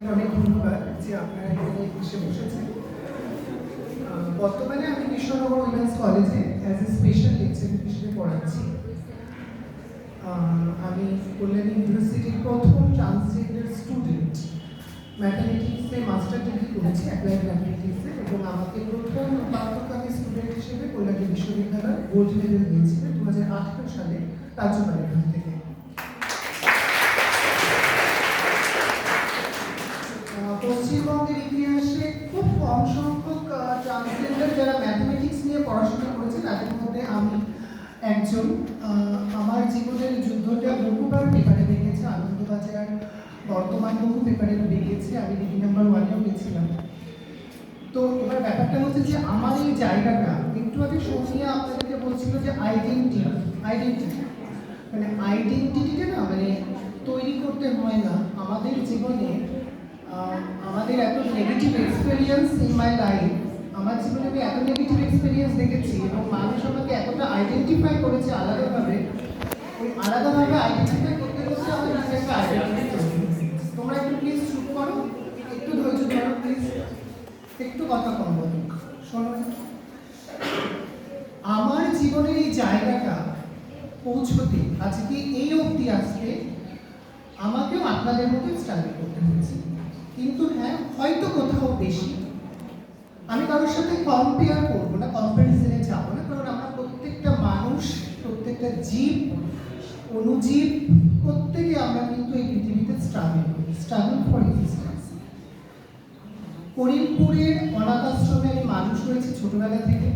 অনেক ধন্যবাদ যে আপনারা এখানে এসে বসেছেন। বর্তমানে আমি কৃষ্ণনগর উইমেন্স কলেজে অ্যাজ এ স্পেশাল লেকচারার হিসেবে পড়াচ্ছি। আমি কল্যাণী ইউনিভার্সিটির প্রথম ট্রান্সজেন্ডার স্টুডেন্ট। ম্যাথামেটিক্সে মাস্টার ডিগ্রি করেছি, অ্যাপ্লাইড ম্যাথামেটিক্সে, এবং আমাকে প্রথম পাঠ্যক্রমে স্টুডেন্ট হিসেবে কল্যাণী বিশ্ববিদ্যালয় গোল্ড মেডেল দিয়েছিল 2018 সালে রাজ্যপালের হাত থেকে। পশ্চিমবঙ্গের ইতিহাসে খুব কম সংখ্যক ট্রান্সজেন্ডার যারা ম্যাথমেটিক্স নিয়ে পড়াশোনা করেছে তাদের মধ্যে আমি একজন। আমার জীবনের যুদ্ধটা বহুবার পেপারে বেরিয়েছে, আনন্দবাজার, বর্তমান বহু পেপারে বেরিয়েছে, আমি ডিগ্রি নাম্বার 1-এও গেছিলাম। তো এবার ব্যাপারটা হচ্ছে যে আমার এই জায়গাটা একটু আগে সোনিয়া আপনাদেরকে বলছিল যে আইডেন্টিটি মানে আইডেন্টিটিটা না মানে তৈরি করতে হয় না আমাদের জীবনে। আমাদের এত negative experience in my life, আমার জীবনে আমি এত নেগেটিভ এক্সপিরিয়েন্স দেখেছি এবং মানুষ আমাকে এতটা আইডেন্টিফাই করেছে আলাদাভাবে। ওই আলাদাভাবে আইডেন্টিফাই করতে করতে আমার নিজের একটা আইডেন্টিটি তৈরি। তোমরা একটু প্লিজ চুপ করো, একটু ধৈর্য ধরো প্লিজ, একটু কথা কম বলো, শোনো। আমার জীবনের এই জায়গাটা পৌঁছতে আজকে এই অবধি আসতে আমাকেও আপনাদের মতো স্ট্রাগল করতে হয়েছে। কিন্তু হ্যাঁ, হয়তো কোথাও বেশি। আমি কারোর সাথে কম্পেয়ার করবো না, কম্প্যারিজনে যাবো না, কারণ আমরা প্রত্যেকটা মানুষ, প্রত্যেকটা জীব, অনুজীব, প্রত্যেকে আমরা কিন্তু এই পৃথিবীতে স্ট্রাগল ফর এক্সিস্টেন্স। করিমপুরের অনাথ আশ্রমে আমি মানুষ হয়েছি ছোটবেলা থেকে,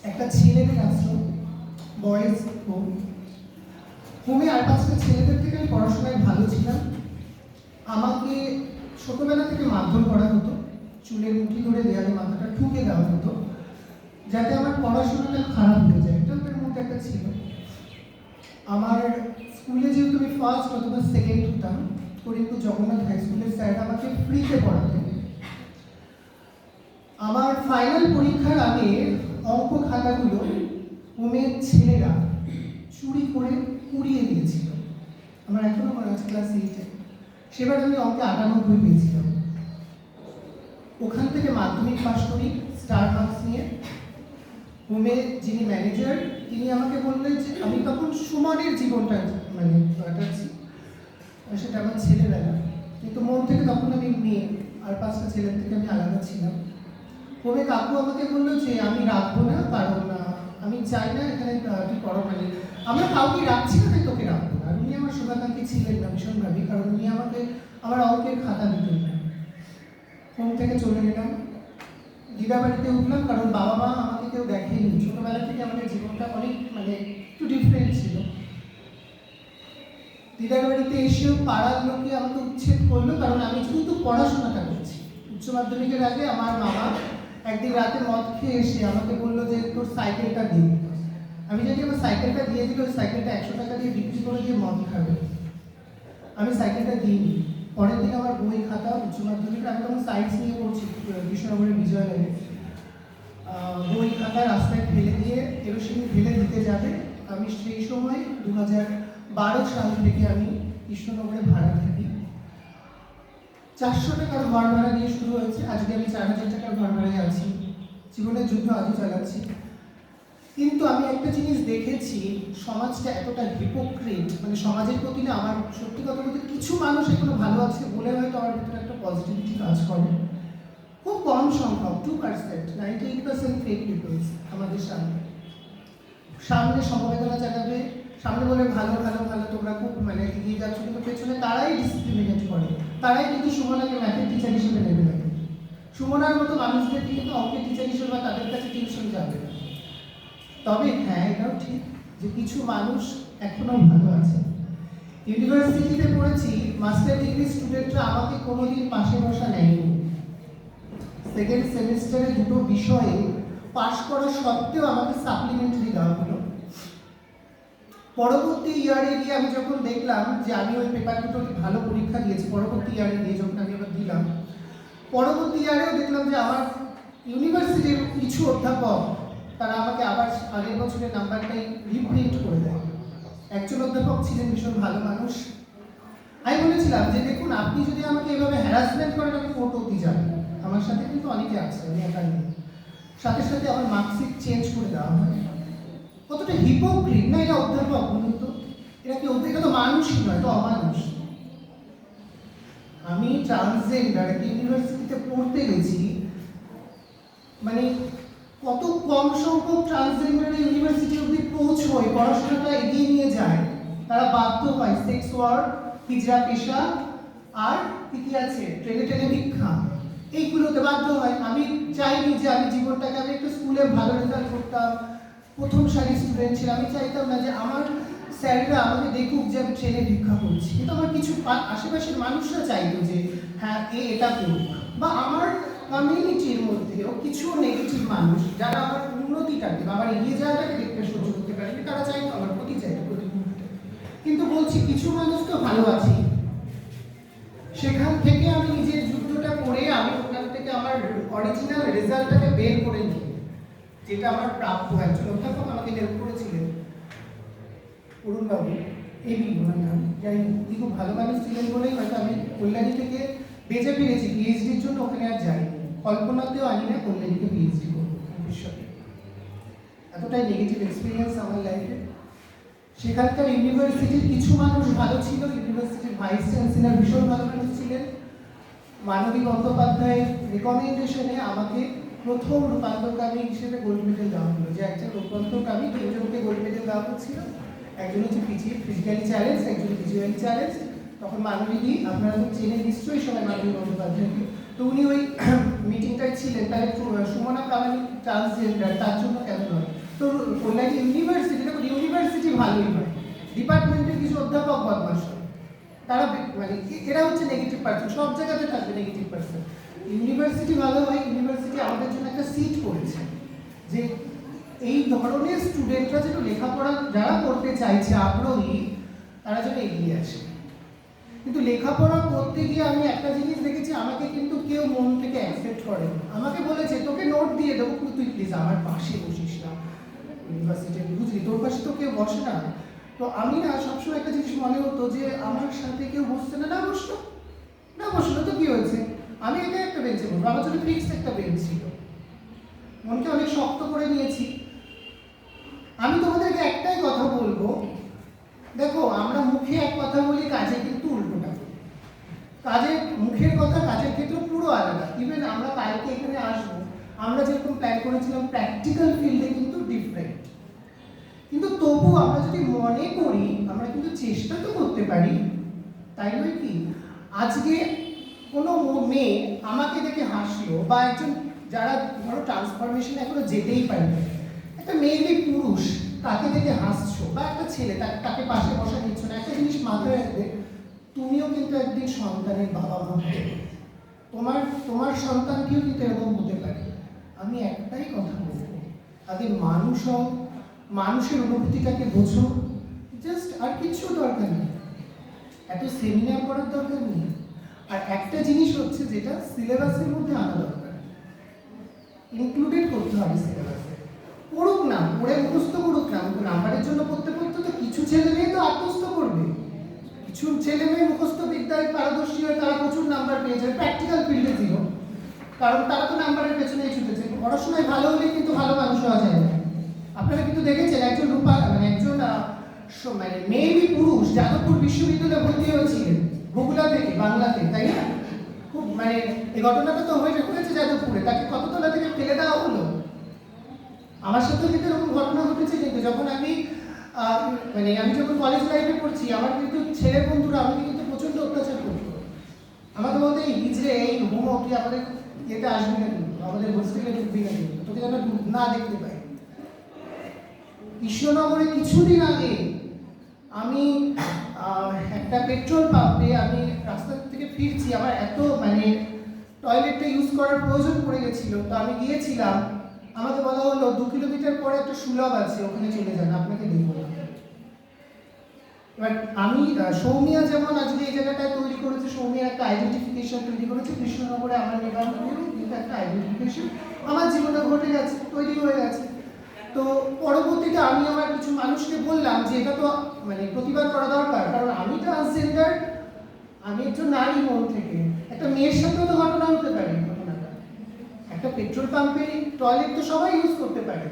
একটা ছেলেদের আশ্রম, বয়েজ হোমে আর 5টা ছেলেদের থেকে আমি পড়াশোনায় ভালো ছিলাম। আমাকে ছোটবেলা থেকে মারধর করা হতো, চুলের মুঠি ধরে দেয়ালে মাথাটা ঠুকে দেওয়া হতো যাতে আমার পড়াশোনাটা খারাপ হয়ে যায়। এটা ওদের মধ্যে একটা ছিল। আমার স্কুলে যেহেতু আমি ফার্স্ট অথবা সেকেন্ড হতাম, করিমপুর জগন্নাথ হাই স্কুলের স্যার আমাকে ফ্রিতে পড়াতেন। আমার ফাইনাল পরীক্ষার আগে অঙ্ক খাতাগুলো হোমের ছেলেরা চুরি করে কুড়িয়ে দিয়েছিল। আমার এখনো মনে আছে ক্লাস 8-এ, সেবার আমি অঙ্কে 98 পেয়েছিলাম। ওখান থেকে মাধ্যমিক পাশ করি স্টার মার্কস নিয়ে। হোমে যিনি ম্যানেজার তিনি আমাকে বললেন যে আমি তখন সুমনের জীবনটা মানে কাটাচ্ছি, সেটা আমার ছেলেবেলা, কিন্তু মন থেকে তখন আমি মেয়ে, আর 5টা ছেলের থেকে আমি আলাদা ছিলাম। হোমে কাকু আমাকে বললো যে আমি রাখবো না, কারণ আমি চাই না এখানে তুই পড়ো, মানে আমরা কাউকে রাখছি না তাই তোকে রাখবো না। আর উনি আমার শুভাকাঙ্ক্ষী ছিলেন না ভীষণভাবে, কারণ উনি আমাকে আমার অঙ্কের খাতা দিতেন না। হোম থেকে চলে গেলাম, দিদাবাড়িতে উঠলাম, কারণ বাবা মা আমাকে কেউ দেখেনি। ছোটবেলা থেকে আমাদের জীবনটা অনেক মানে একটু ডিফারেন্ট ছিল। দিদার বাড়িতে এসেও পাড়ার লোকে আমাকে উচ্ছেদ করলো, কারণ আমি কিন্তু পড়াশোনাটা করছি। উচ্চ মাধ্যমিকের আগে আমার মামা একদিন রাতে মদ খেয়ে এসে আমাকে বললো যে তোর সাইকেলটা দিই। আমি যদি আমার সাইকেলটা দিয়ে দিলে ওই সাইকেলটা 100 টাকা দিয়ে বিক্রি করে দিয়ে মদ খাবে। আমি সাইকেলটা দিইনি। পরের দিন আমার বই খাতা, উচ্চ মাধ্যমিক, আমি তখন সায়েন্স নিয়ে পড়ছি কৃষ্ণনগরের বিজয়ালয়ে, বই খাতা রাস্তায় ফেলে দিয়ে কেরোসিন ফেলে দিতে যাবে। আমি সেই সময় 2012 সাল থেকে আমি কৃষ্ণনগরে ভাড়া থাকি। 400 টাকার ঘর ভাড়া দিয়ে শুরু হয়েছে, আজকে আমি 4000 টাকার ঘর ভাড়ায় আছি। জীবনের যুদ্ধ আজও চালাচ্ছি। কিন্তু আমি একটা জিনিস দেখেছি, সমাজটা এতটা হিপোক্রিট, মানে সমাজের প্রতি না আমার সত্যি কথা বলতে কিছু মানুষ এখনো ভালো আছে বলে হয়তো আমার ভিতরে একটা পজিটিভিটি কাজ করে। খুব কম সংখ্যক 2%, 98% ফেক পিপলস আমাদের সামনে সমবেদনা জানাবে, সামনে বলে ভালো ভালো ভালো তোমরা খুব মানে এগিয়ে যাচ্ছ, কিন্তু পেছনে তারাই ডিসক্রিমিনেট করে, তারাই কিন্তু সুমনাকে ম্যাথের টিচার হিসেবে নেবে না। সুমনার মতো মানুষদেরকে কিন্তু অঙ্কের টিচার হিসেবে বা তাদের কাছে টিউশন যাবে না। তবে হ্যাঁ, এটাও ঠিক যে কিছু মানুষ এখনো ভালো আছে। ইউনিভার্সিটিতে পড়েছি, মাস্টার ডিগ্রি স্টুডেন্টরা আমাকে কোনোদিন পাশে বসা নেয়নি। সেকেন্ড সেমিস্টারে 2টো বিষয়ে পাশ করা সত্ত্বেও আমাকে সাপ্লিমেন্টারি দেওয়া হলো। পরবর্তী ইয়ারে গিয়ে আমি যখন দেখলাম যে আমি ওই পেপার দুটোকে ভালো পরীক্ষা দিয়েছি, পরবর্তী ইয়ারে গিয়ে যখন আমি আবার দিলাম, পরবর্তী ইয়ারেও দেখলাম যে আমার ইউনিভার্সিটির কিছু অধ্যাপক তারা আমাকে আবার আগের বছরের নাম্বারটাই রিপ্রিন্ট করে দেয়। একজন অধ্যাপক ছিলেন ভীষণ ভালো মানুষ। আমি বলেছিলাম যে দেখুন, আপনি যদি আমাকে এভাবে হ্যারাসমেন্ট করেন আমি কোর্ট অব্দি যাবো। আমার সাথে কিন্তু অনেকে আছে, আমি একা নেই। সাথে সাথে আমার মার্কশিট চেঞ্জ করে দেওয়া হয়। কতটা হিপোক্রিট না এটা অধ্যাপক, বলুন তো? এটা কি এটা তো মানুষই নয়, তো অমানুষ। আমি ট্রান্সজেন্ডার একটা ইউনিভার্সিটিতে পড়তে গেছি, মানে কত কম সংখ্যক ট্রান্সজেন্ডার ইউনিভার্সিটি অব্দি পৌঁছয়, পড়াশোনাটা এগিয়ে নিয়ে যায়। তারা বাধ্য হয় সেক্স ওয়ার্ক, হিজড়া পেশা, আর কি আছে ট্রেনে ট্রেনে ভিক্ষা, এইগুলোতে বাধ্য হয়। আমি চাইনি যে আমি জীবনটাকে, আমি একটু স্কুলে ভালো রেজাল্ট করতাম, প্রথম সারির স্টুডেন্ট ছিলাম, আমি চাইতাম না যে আমার স্যাররা আমাকে দেখুক যে আমি ট্রেনে ভিক্ষা করছি। কিন্তু আমার কিছু আশেপাশের মানুষরা চাইতো যে হ্যাঁ এটা করুক, বা আমার কমিউনিটির মধ্যেও কিছু নেগেটিভ মানুষ যারা আমার উন্নতিটাকে বা আমার এগিয়ে যাওয়াটাকে দেখতে সহ্য করতে পারেনি, তারা চাইতো আমার প্রতি চাইতো প্রতিকূলটা। কিন্তু বলছি কিছু মানুষ তো ভালো আছে। সেখান থেকে আমি নিজের যুদ্ধটা করে আমি ওখান থেকে আমার অরিজিনাল রেজাল্টটাকে বের করে নিই, যেটা আমার প্রাপ্য। একজন অধ্যাপক আমাকে হেল্প করেছিলেন, অরুণবাবু, ওনার নাম। যাই উনি খুব ভালো মানুষ ছিলেন বলেই হয়তো আমি কল্যাণী থেকে বেঁচে ফিরেছি। পিএইচডির জন্য ওখানে আর যাইনি, কল্পনাতেও আনি না কল্যাণীতে পিএইচডি করবো ভবিষ্যতে। এতটাই নেগেটিভ এক্সপিরিয়েন্স আমার লাইফে। সেখানকার ইউনিভার্সিটির কিছু মানুষ ভালো ছিল, ইউনিভার্সিটির ভাইস চ্যান্সেলর ভীষণ ভালো মানুষ ছিলেন। মানবী বন্দ্যোপাধ্যায়ের রেকমেন্ডেশনে আমাকে প্রথম রূপান্তরকামী হিসেবে গোল্ড মেডেল দেওয়া হলো। যে একটা রূপান্তরকামী, তিনজনকে গোল্ড মেডেল দেওয়া হচ্ছিল। একজন হচ্ছে ফিজিক্যালি চ্যালেঞ্জ, একজন ভিজুয়ালি চ্যালেঞ্জ। তখন মানবীদি, আপনারা তো চেনে নিশ্চয়ই সবাই মানবী বন্দ্যোপাধ্যায়কে, তো উনি ওই মিটিংটায় ছিলেন। তাহলে সুমনা প্রামাণিক ট্রান্সজেন্ডার, তার জন্য কেন নয়? তো কল্যাণী ইউনিভার্সিটি, দেখুন ইউনিভার্সিটি ভালোই হয়, ডিপার্টমেন্টের কিছু অধ্যাপক বদমাশ হয়, তারা মানে এরা হচ্ছে নেগেটিভ পার্সন, সব জায়গাতে থাকবে নেগেটিভ পার্সন। ইউনিভার্সিটি ভালো হয়, ইউনিভার্সিটি আমাদের জন্য একটা সিট করেছে যে এই ধরনের স্টুডেন্টরা যেন লেখাপড়া যারা করতে চাইছে আগ্রহী, তারা যেন এগিয়ে আসে। কিন্তু লেখাপড়া করতে গিয়ে আমি একটা জিনিস দেখেছি, আমাকে কিন্তু কেউ মন থেকে অ্যাকসেপ্ট করে। আমাকে বলেছে তোকে নোট দিয়ে দেবো, কিন্তু তুই প্লিজ আমার পাশে বসিস না ইউনিভার্সিটি, বুঝলি, তোর পাশে তো কেউ বসে না। তো আমি না সবসময় একটা জিনিস মনে হতো যে আমার সাথে কেউ বসছে না, না বসলো, না বসলো তো কি হয়েছে, আমি একা একটা বেঞ্চে বসবো, আমার জন্য ফিক্সড একটা বেঞ্চ ছিল। মনকে অনেক শক্ত করে নিয়েছি। আমি তোমাদেরকে একটাই কথা বলবো, দেখো আমরা মুখে এক কথা বলি, কাজে কিন্তু উল্টোটা। কাজে মুখের কথা কাজের ক্ষেত্রে পুরো আলাদা। ইভেন আমরা কালকে এখানে আসবো, আমরা যেরকম প্ল্যান করেছিলাম প্র্যাকটিক্যাল ফিল্ডে কিন্তু ডিফারেন্ট। কিন্তু তবু আমরা যদি মনে করি, আমরা কিন্তু চেষ্টা তো করতে পারি, তাই নয় কি? আজকে কোনো মেয়ে আমাকে দেখে হাসলো, বা একজন যারা ধরো ট্রান্সফরমেশনে এখনো যেতেই পারে, একটা মেয়েলি পুরুষ তাকে দেখে হাসছো, বা একটা ছেলে তাকে পাশে বসা নিচ্ছ না, একটা জিনিস মাথায় রাখবে, তুমিও কিন্তু একদিন সন্তানের বাবা মা হবে, তোমার সন্তানকেও কিন্তু এরকম হতে পারে। আমি একটাই কথা বলবো, আগে মানুষ হও, মানুষের অনুভূতিটাকে বোঝো, জাস্ট, আর কিছু দরকার নেই, এত সেমিনার করার দরকার নেই। আর একটা জিনিস হচ্ছে যেটা সিলেবাসের মধ্যে আনা দরকার, ইনক্লুডেড করতে হবে সিলেবাসে। পড়ুক না, পড়ে মুখস্থ করুক না, নাম্বারের জন্য পড়তে পড়তে তো কিছু ছেলে মেয়ে তো আত্মস্থ করবে, কিছু ছেলে মেয়ে মুখস্থ বিদ্যায় পারদর্শী হয়, তারা প্রচুর নাম্বার পেয়ে যাবে, প্র্যাকটিক্যাল ফিল্ডে ছিল, কারণ তারা তো নাম্বারের পেছনেই ছুটেছে। পড়াশোনায় ভালো হলে কিন্তু ভালো মানুষ হওয়া যায় না। আপনারা কিন্তু দেখেছেন একজন একজন মানে মেয়েলি পুরুষ যাদবপুর বিশ্ববিদ্যালয়ে ভর্তি হয়েছিলেন বগুড়া থেকে, বাংলাতে, তাই না? খুব মানে এই ঘটনাটা তো হয়েছে যাদবপুরে, তাকে কততলা থেকে ফেলে দেওয়া হলো। আমার সাথে কিন্তু এরকম ঘটনা ঘটেছে, কিন্তু যখন আমি আমি যখন কলেজ লাইফে পড়ছি, আমার কিন্তু ছেলে বন্ধুরা আমাকে কিন্তু প্রচন্ড অত্যাচার করতো। আমাকে বলতে এই হিজড়ে, এই হোমো, তুই আমাদের ইয়েতে আসবি না, কিন্তু আমাদের হোস্টেলে ঢুকবি না, কিন্তু তোকে যেন না দেখতে পাই। কৃষ্ণনগরে কিছুদিন আগে আমি একটা পেট্রোল পাম্পে, আমি রাস্তা থেকে ফিরছি, আমার এত মানে টয়লেটটা ইউজ করার প্রয়োজন পড়ে গেছিল, তো আমি গিয়েছিলাম। আমাকে বলা হলো 2 কিলোমিটার পরে একটা সুলভ আছে, ওখানে চলে যান, আপনাকে দেখবো না। এবার আমি সৌমিয়া যেমন আজকে এই জায়গাটায় তৈরি করেছে, সৌমিয়া একটা আইডেন্টিফিকেশন তৈরি করেছে, কৃষ্ণনগরে আমার নিবারণ কিন্তু একটা আইডেন্টিফিকেশন আমার জীবনে ঘটে গেছে, তৈরি হয়ে গেছে। তো পরবর্তীতে আমি আমার কিছু মানুষকে বললাম যে এটা তো মানে প্রতিবাদ করা দরকার, কারণ আমি ট্রান্সজেন্ডার, আমি একজন নারী মন থেকে, একটা মেয়ের সাথেও তো ঘটনা হতে পারে। ঘটনাটা একটা পেট্রোল পাম্পের টয়লেট তো সবাই ইউজ করতে পারে,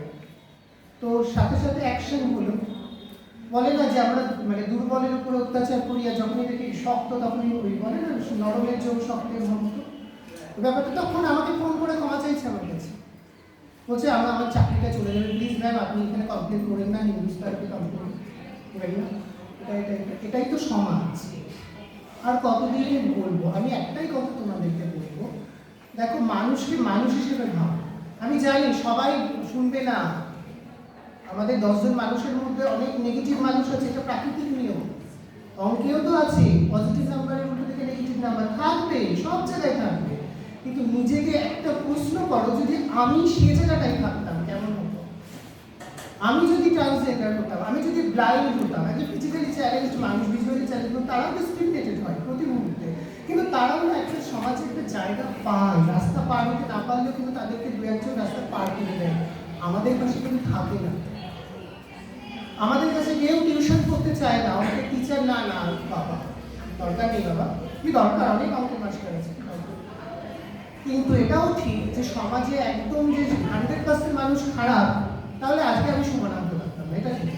তো সাথে সাথে অ্যাকশন হলো। বলে না যে আমরা মানে দুর্বলের উপরে অত্যাচার করি, আর যখনই দেখি শক্ত তখনই ওই বলে না নরমের যোগ শক্তের মতো ব্যাপারটা। তখন আমাকে ফোন করে ক্ষমা চাইছে আমার কাছে, বলছে আমার চাকরিটা চলে যাবে, প্লিজ ম্যাম আপনি এখানে কমপ্লেন করেন না, হিন্দুস্তানকে কমপ্লেন করেন না। এটাই তো সমাজ। আর কতদিন বলবো? আমি একটাই কথা তোমাদেরকে বলবো, দেখো মানুষকে মানুষ হিসেবে ভাবো। আমি জানি সবাই শুনবে না, আমাদের 10 জন মানুষের মধ্যে অনেক নেগেটিভ মানুষ আছে, এটা প্রাকৃতিক নিয়ম। অঙ্কেও তো আছে, পজিটিভ নাম্বারের মধ্যে থেকে নেগেটিভ নাম্বার থাকবে, সব জায়গায় থাকবে। কিন্তু নিজেকে একটা প্রশ্ন করো, যদি আমি সে জায়গাটায় থাকতাম কেমন হতো? আমি যদি ট্রান্সজেন্ডার হতাম, আমি যদি ব্লাইন্ড হতাম, একজন ফিজিক্যালি চ্যালেঞ্জড মানুষ, ভিজুয়ালি চ্যালেঞ্জ, তারাও ডিসক্রিমিনেটেড হয় প্রতি মুহূর্তে, কিন্তু তারাও না একটা সমাজে একটা জায়গা পায়। রাস্তা পার হতে না পারলেও কিন্তু তাদেরকে দু একজন রাস্তা পার করে দেয়। আমাদের কাছে কিন্তু থাকে না, আমাদের কাছে কেউ টিউশন করতে চায় না, অনেকে টিচার না না বাবা দরকার নেই, বাবা কি দরকার, অনেক অঙ্কের মাস্টার আছে। কিন্তু এটাও ঠিক যে সমাজে একদম যে 100% মানুষ খারাপ, তাহলে আজকে আমি সমান আনতে পারতাম না, এটা ঠিক।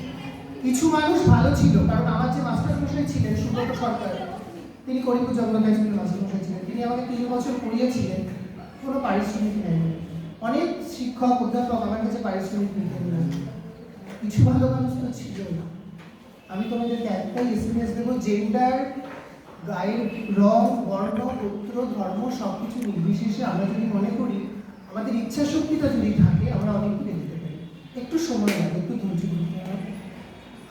কিছু মানুষ ভালো ছিল, কারণ আমার যে মাস্টার মশাই ছিলেন সুব্রত সরকার, তিনি করিমপুর জগন্নাথ হাই স্কুলের মাস্টার মশাই ছিলেন, তিনি আমাকে 3 বছর পড়িয়েছিলেন, কোনো পারিশ্রমিক নেয়নি। অনেক শিক্ষক অধ্যাপক আমার কাছে পারিশ্রমিক নিতেন না। কিছু ভালো মানুষ তো ছিল না। আমি তোমাদেরকে একটাই এসএমএস দেবো, জেন্ডার, গায়ের রং, বর্ণ, গোত্র, ধর্ম সবকিছু নির্বিশেষে আমরা যদি মনে করি, আমাদের ইচ্ছা শক্তিটা যদি থাকে, আমরা অনেক দূরে যেতে পারি। একটু সময় লাগে, একটু ধৈর্য ধরতে হবে।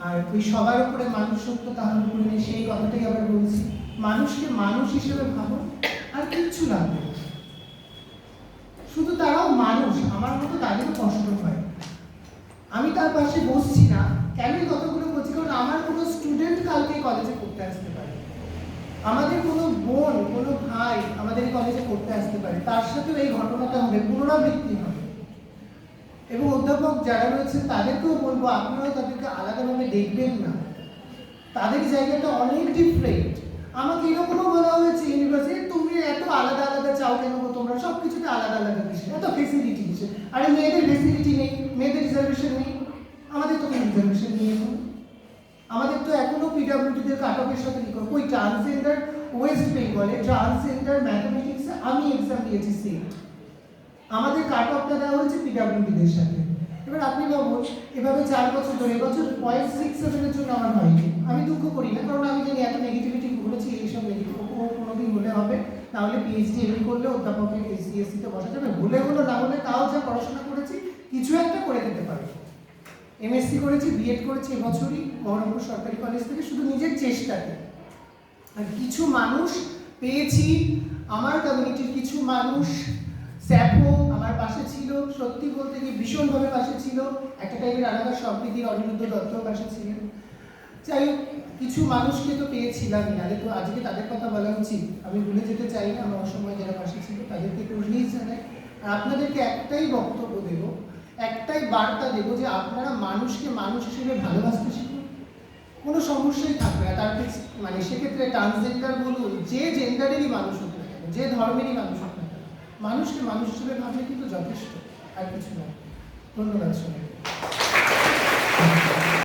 আর ওই সবার উপরে মানুষ সত্য তাহার উপরে নেই, সেই কথাটাই আবার বলছি, মানুষকে মানুষ হিসেবে ভাবো, আর কিচ্ছু লাগবে না। শুধু তারাও মানুষ, আমার মতো তাদেরও কষ্ট হয়। আমি তার পাশে বসছি না, কেন এই কথাগুলো বলছি? কারণ আমার কোনো স্টুডেন্ট কালকে কলেজে পড়তে আসতে পারে, আমাদের কোনো বোন, কোনো ভাই আমাদের কলেজে পড়তে আসতে পারে, তার সাথেও এই ঘটনাটা হবে, পুনরাবৃত্তি হবে। এবং অধ্যাপক যারা রয়েছে তাদেরকেও বলবো, আপনারাও তাদেরকে আলাদাভাবে দেখবেন না, তাদের জায়গাটা অনেক ডিফারেন্ট। আমাকে এরকমও বলা হয়েছে ইউনিভার্সিটি, তুমি এত আলাদা আলাদা চাও কেন গো, তোমরা সব কিছুতে আলাদা আলাদা কিসে, এত ফেসিলিটি কিসে? আরে মেয়েদের ফেসিলিটি নেই, মেয়েদের রিজার্ভেশন নেই, আমাদের তো কোনো রিজার্ভেশন নেই এখন। আমাদের তো এখনো পিডব্লিউডিদের কাট অফের সাথে কি করবো? ওই ট্রান্সজেন্ডার ওয়েস্ট বেঙ্গলে ট্রান্সজেন্ডার ম্যাথমেটিক্সে আমি এক্সাম দিয়েছি সেট, আমাদের কাট অফটা দেওয়া হয়েছে পিডব্লিউডিদের সাথে। এবার আপনি ভাবুন, এভাবে 4 বছর ধরে, এবছর 0.67-এর জন্য আমার হয়নি, আমি দুঃখ করি না, কারণ আমি জানি এত নেগেটিভিটি ঘুরেছি, এইসব নেগেটিভ কোনোদিন হলে হবে, তাহলে পিএইচডি এমনি করলে অধ্যাপকের এসসিএসসিতে বসা যাবে, হলে হলো, না হলে তাও যা পড়াশোনা করেছি কিছু একটা করে দিতে পারবো। এমএসসি করেছি, বিএড করেছি এবছরই বহরমপুর সরকারি কলেজ থেকে, শুধু নিজের চেষ্টাতে। আর কিছু মানুষ পেয়েছি, আমার কমিউনিটির কিছু মানুষ, স্যাপো আমার পাশে ছিল, সত্যি বলতে গিয়ে ভীষণভাবে পাশে ছিল, একটা টাইমে রানাঘাট সম্প্রীতির অনিরুদ্ধ দত্ত পাশে ছিলেন। যাই হোক, কিছু মানুষকে তো পেয়েছিলামই, আরে তো আজকে তাদের কথা বলা উচিত, আমি ভুলে যেতে চাই না আমার অসময় যারা পাশে ছিল, তাদেরকে একটু রিলিজ জানাই। আর আপনাদেরকে একটাই বক্তব্য দেব, একটাই বার্তা দেবো, যে আপনারা মানুষকে মানুষ হিসেবে ভালোবাসতে শিখুন, কোনো সমস্যাই থাকবে না। তার মানে সেক্ষেত্রে ট্রান্সজেন্ডার বলুন, যে জেন্ডারেরই মানুষ হতে পারে, যে ধর্মেরই মানুষ হতে পারে, মানুষকে মানুষ হিসেবে ভাবলে কিন্তু যথেষ্ট, আর কিছু নয়। ধন্যবাদ সবাই।